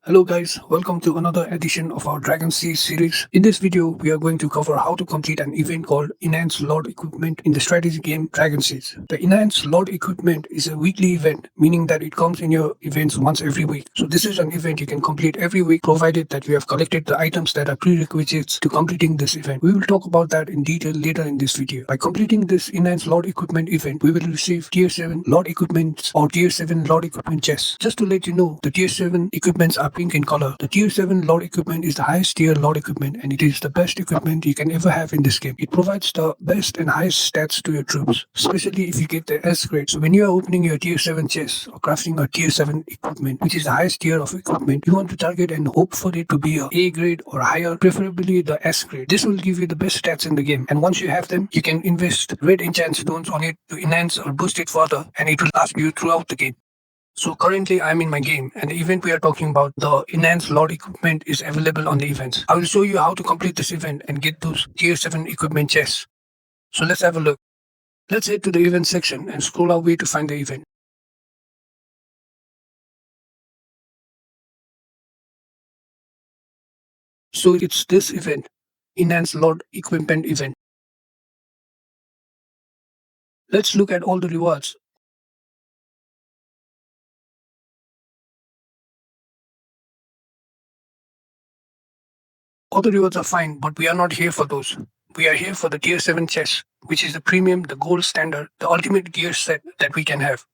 Hello guys, welcome to another edition of our Dragon Siege series. In this video, we are going to cover how to complete an event called Enhance Lord Equipment in the strategy game Dragon Siege. The Enhance Lord Equipment is a weekly event, meaning that it comes in your events once every week. So this is an event you can complete every week provided that you have collected the items that are prerequisites to completing this event. We will talk about that in detail later in this video. By completing this Enhance Lord Equipment event, we will receive Tier 7 Lord Equipments or Tier 7 Lord Equipment chests. Just to let you know, the Tier 7 equipments are pink in color. The Tier 7 Lord Equipment is the highest tier Lord Equipment and it is the best equipment you can ever have in this game. It provides the best and highest stats to your troops, especially if you get the S grade. So when you are opening your Tier 7 chest or crafting a Tier 7 equipment, which is the highest tier of equipment, you want to target and hope for it to be a A grade or higher, preferably the S grade. This will give you the best stats in the game, and once you have them, you can invest red enchant stones on it to enhance or boost it further, and it will last you throughout the game. So currently I'm in my game and the event we are talking about, the Enhanced Lord Equipment, is available on the events. I will show you how to complete this event and get those Tier 7 equipment chests. So let's have a look. Let's head to the event section and scroll our way to find the event. So it's this event, Enhanced Lord Equipment event. Let's look at all the rewards. All the rewards are fine, but we are not here for those. We are here for the Tier 7 chests, which is the premium, the gold standard, the ultimate gear set that we can have.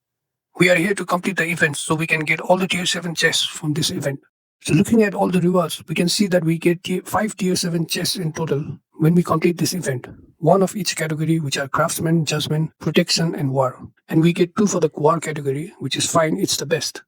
We are here to complete the event so we can get all the Tier 7 chests from this event. So looking at all the rewards, we can see that we get 5 Tier 7 chests in total when we complete this event. One of each category, which are Craftsman, Judgment, Protection and War. And we get 2 for the War category, which is fine, it's the best.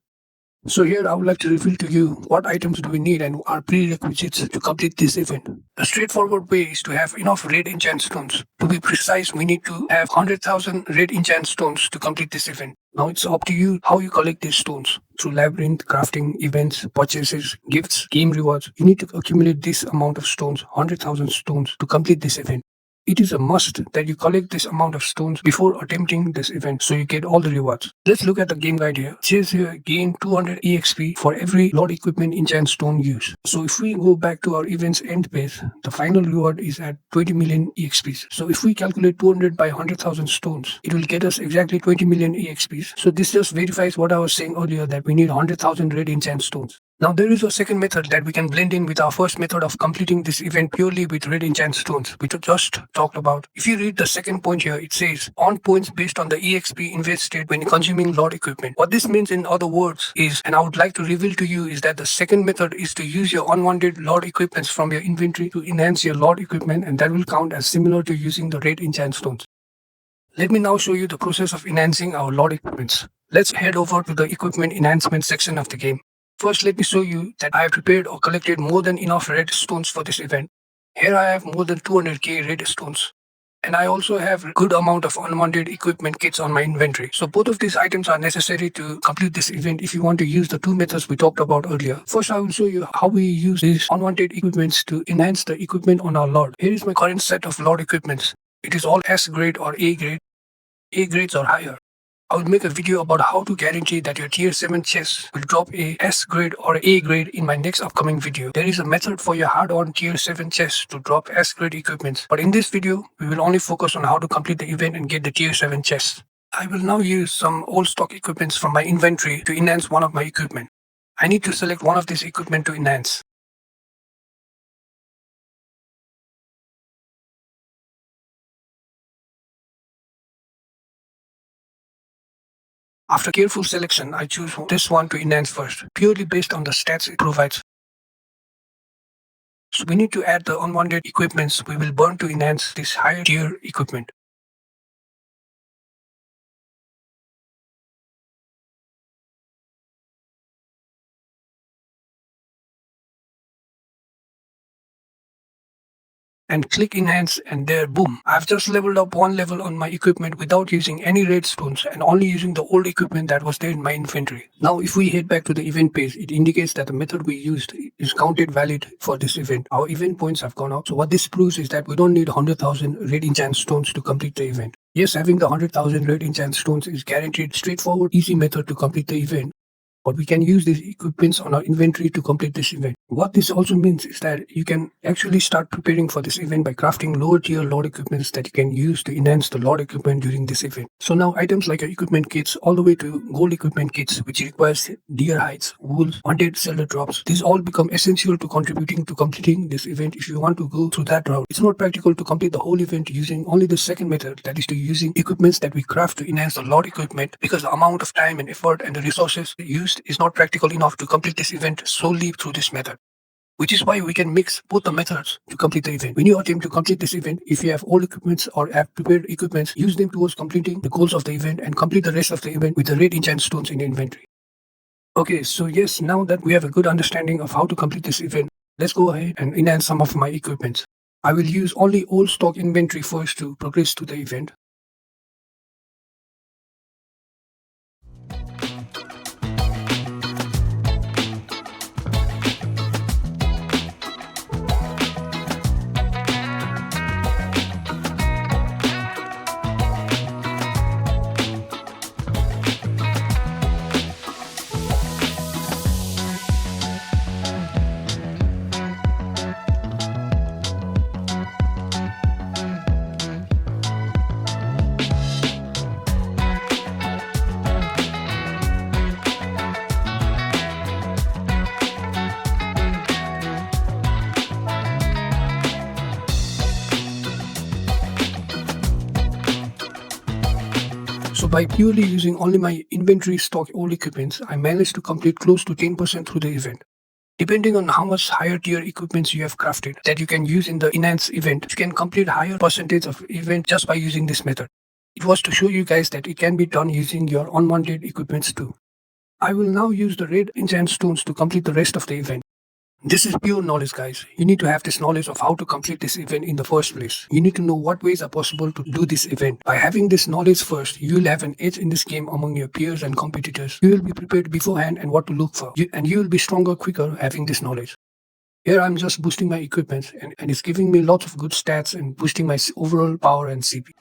So here I would like to reveal to you what items do we need and are prerequisites to complete this event. A straightforward way is to have enough red enchant stones. To be precise, we need to have 100,000 red enchant stones to complete this event. Now it's up to you how you collect these stones. Through labyrinth, crafting, events, purchases, gifts, game rewards, you need to accumulate this amount of stones, 100,000 stones, to complete this event. It is a must that you collect this amount of stones before attempting this event so you get all the rewards. Let's look at the game guide here. It says here gain 200 EXP for every Lord Equipment enchant stone use. So if we go back to our event's end page, the final reward is at 20 million EXPs. So if we calculate 200 by 100,000 stones, it will get us exactly 20 million EXPs. So this just verifies what I was saying earlier, that we need 100,000 red enchant stones. Now there is a second method that we can blend in with our first method of completing this event purely with red enchant stones, which we just talked about. If you read the second point here, it says earn points based on the EXP invested when consuming Lord Equipment. What this means in other words is, and I would like to reveal to you, is that the second method is to use your unwanted Lord Equipments from your inventory to enhance your Lord Equipment, and that will count as similar to using the red enchant stones. Let me now show you the process of enhancing our Lord Equipments. Let's head over to the equipment enhancement section of the game. First, let me show you that I have prepared or collected more than enough red stones for this event. Here I have more than 200k red stones. And I also have a good amount of unwanted equipment kits on my inventory. So both of these items are necessary to complete this event if you want to use the 2 methods we talked about earlier. First, I will show you how we use these unwanted equipments to enhance the equipment on our Lord. Here is my current set of Lord equipments. It is all S grade or A grade. A grades or higher. I will make a video about how to guarantee that your Tier 7 chests will drop a S grade or A grade in my next upcoming video. There is a method for your hard-on Tier 7 chests to drop S grade equipments, but in this video, we will only focus on how to complete the event and get the Tier 7 chests. I will now use some old stock equipments from my inventory to enhance one of my equipment. I need to select one of these equipment to enhance. After careful selection, I choose this one to enhance first, purely based on the stats it provides. So we need to add the unwanted equipments we will burn to enhance this higher tier equipment. And click enhance, and there, boom, I've just leveled up 1 level on my equipment without using any red stones and only using the old equipment that was there in my inventory. Now if we head back to the event page, it indicates that the method we used is counted valid for this event. Our event points have gone up. So what this proves is that we don't need 100,000 red enchant stones to complete the event. Yes, having the 100,000 red enchant stones is guaranteed straightforward, easy method to complete the event. but we can use these equipments on our inventory to complete this event. What this also means is that you can actually start preparing for this event by crafting lower tier Lord equipments that you can use to enhance the Lord equipment during this event. So now items like your equipment kits all the way to gold equipment kits, which requires deer hides, wool, wanted seller drops, these all become essential to contributing to completing this event. If you want to go through that route, it's not practical to complete the whole event using only the second method, that is to using equipments that we craft to enhance the Lord equipment, because the amount of time and effort and the resources used is not practical enough to complete this event solely through this method. Which is why we can mix both the methods to complete the event. When you attempt to complete this event, if you have old equipments or have prepared equipments, use them towards completing the goals of the event and complete the rest of the event with the red enchant stones in the inventory. Okay, so yes, now that we have a good understanding of how to complete this event, let's go ahead and enhance some of my equipments. I will use only old stock inventory first to progress to the event. So by purely using only my inventory stock old equipments, I managed to complete close to 10% through the event. Depending on how much higher tier equipments you have crafted that you can use in the enhanced event, you can complete higher percentage of event just by using this method. It was to show you guys that it can be done using your unwanted equipments too. I will now use the red enchant stones to complete the rest of the event. This is pure knowledge, guys. You need to have this knowledge of how to complete this event in the first place. You need to know what ways are possible to do this event. By having this knowledge first, you will have an edge in this game among your peers and competitors. You will be prepared beforehand and what to look for. And you will be stronger quicker having this knowledge. Here I'm just boosting my equipment and it's giving me lots of good stats and boosting my overall power and CP.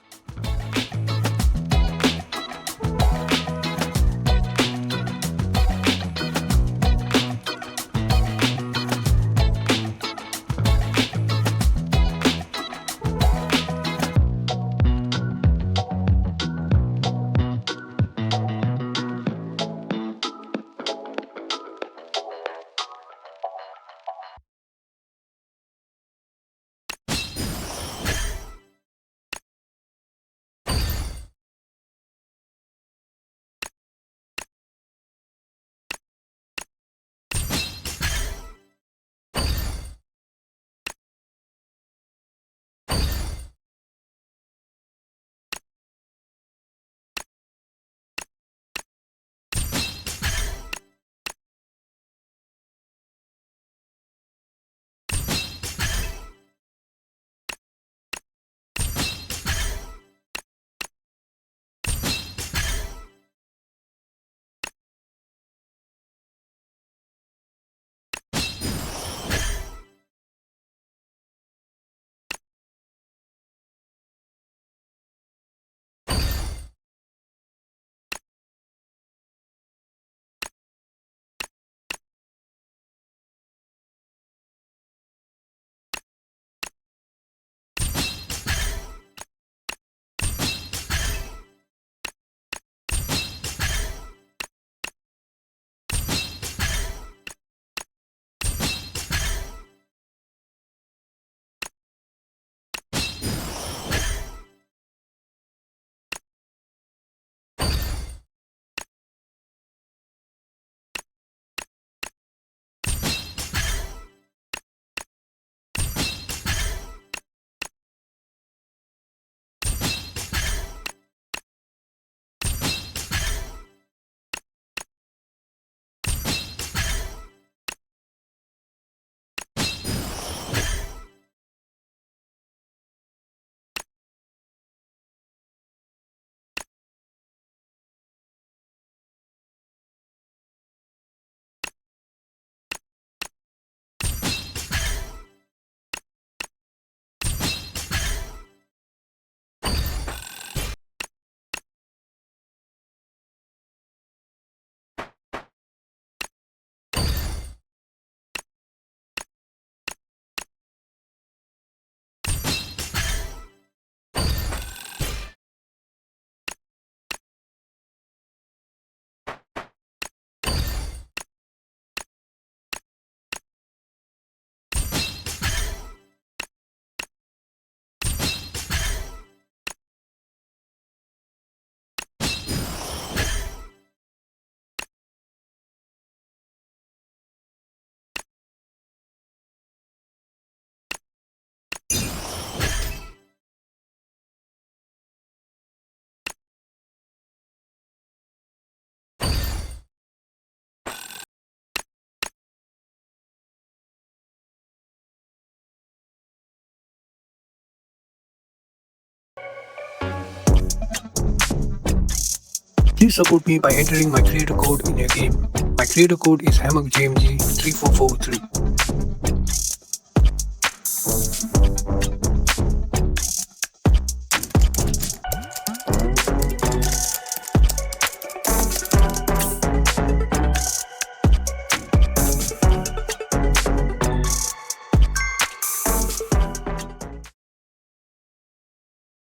Please support me by entering my creator code in your game. My creator code is HammockJMG3443.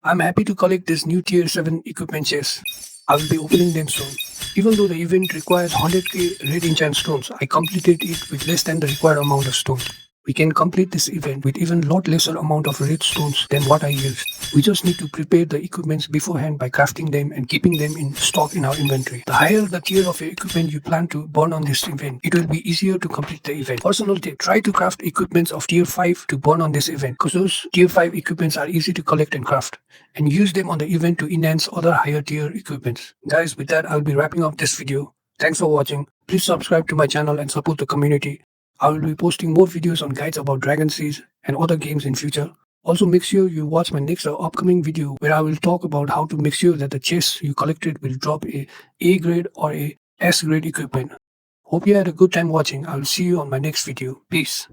I'm happy to collect this new tier 7 equipment chests. I will be opening them soon. Even though the event requires 100k red enchant stones, I completed it with less than the required amount of stones. We can complete this event with even lot lesser amount of red stones than what I used. We just need to prepare the equipments beforehand by crafting them and keeping them in stock in our inventory. The higher the tier of your equipment you plan to burn on this event, it will be easier to complete the event. Personal tip, try to craft equipments of tier 5 to burn on this event, because those tier 5 equipments are easy to collect and craft, and use them on the event to enhance other higher tier equipments. Guys, with that I'll be wrapping up this video. Thanks for watching. Please subscribe to my channel and support the community. I will be posting more videos on guides about Dragon Seas and other games in future. Also, make sure you watch my next upcoming video where I will talk about how to make sure that the chests you collected will drop a A grade or a S grade equipment. Hope you had a good time watching. I will see you on my next video. Peace.